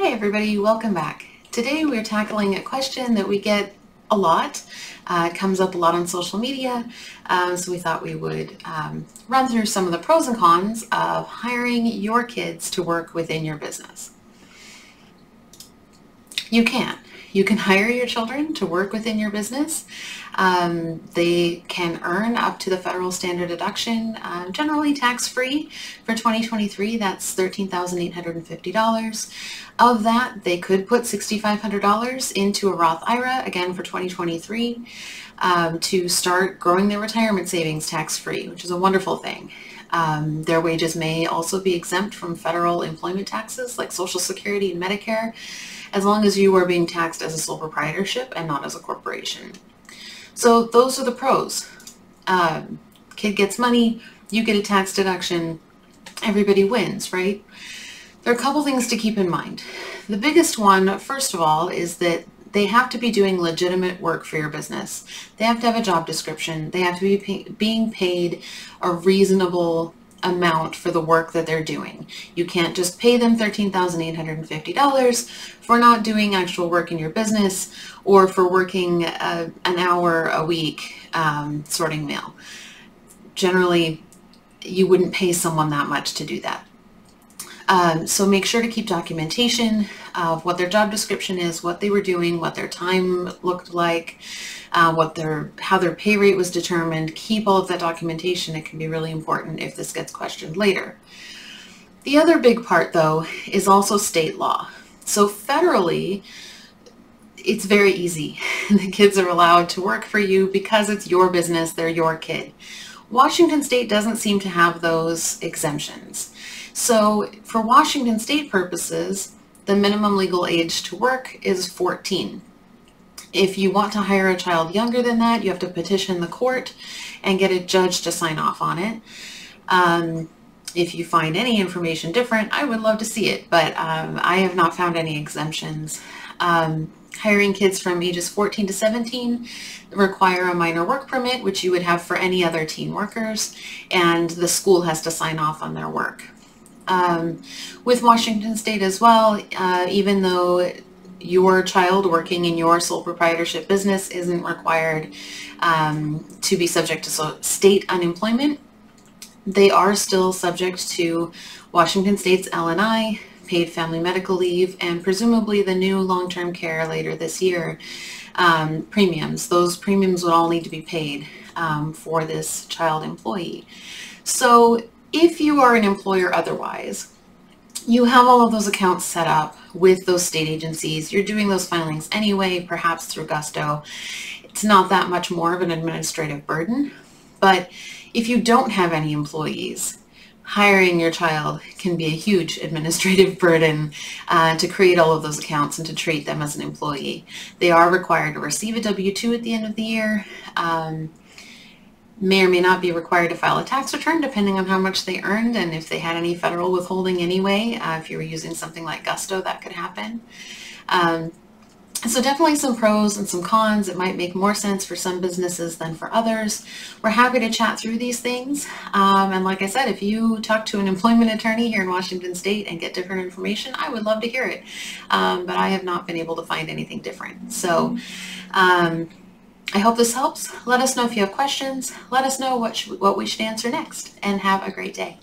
Hi everybody, welcome back. Today we're tackling a question that we get a lot. It comes up a lot on social media, so we thought we would run through some of the pros and cons of hiring your kids to work within your business. You can hire your children to work within your business. They can earn up to the federal standard deduction, generally tax-free. For 2023, that's $13,850. Of that, they could put $6,500 into a Roth IRA, again for 2023, to start growing their retirement savings tax-free, which is a wonderful thing. Their wages may also be exempt from federal employment taxes like Social Security and Medicare, as long as you are being taxed as a sole proprietorship and not as a corporation. So those are the pros. Kid gets money, you get a tax deduction, everybody wins, right? There are a couple things to keep in mind. The biggest one, first of all, is that they have to be doing legitimate work for your business. They have to have a job description. They have to be being paid a reasonable amount for the work that they're doing. You can't just pay them $13,850 for not doing actual work in your business or for working an hour a week sorting mail. Generally, you wouldn't pay someone that much to do that. So make sure to keep documentation of what their job description is, what they were doing, what their time looked like, how their pay rate was determined. Keep all of that documentation. It can be really important if this gets questioned later. The other big part, though, is also state law. So federally, it's very easy. The kids are allowed to work for you because it's your business, they're your kid. Washington State doesn't seem to have those exemptions. So for Washington State purposes, the minimum legal age to work is 14. If you want to hire a child younger than that, you have to petition the court and get a judge to sign off on it. If you find any information different, I would love to see it, but I have not found any exemptions. Hiring kids from ages 14 to 17 require a minor work permit, which you would have for any other teen workers, and the school has to sign off on their work. With Washington State as well, even though your child working in your sole proprietorship business isn't required to be subject to state unemployment, they are still subject to Washington State's L&I, paid family medical leave, and presumably the new long-term care later this year premiums. Those premiums would all need to be paid for this child employee. So if you are an employer otherwise, you have all of those accounts set up with those state agencies. You're doing those filings anyway, perhaps through Gusto. It's not that much more of an administrative burden. But if you don't have any employees, hiring your child can be a huge administrative burden to create all of those accounts and to treat them as an employee. They are required to receive a W-2 at the end of the year. May or may not be required to file a tax return depending on how much they earned and if they had any federal withholding anyway. If you were using something like Gusto, that could happen. So definitely some pros and some cons. It might make more sense for some businesses than for others. We're happy to chat through these things. And like I said, if you talk to an employment attorney here in Washington State and get different information, I would love to hear it. But I have not been able to find anything different. So I hope this helps. Let us know if you have questions. Let us know what we should answer next, and have a great day.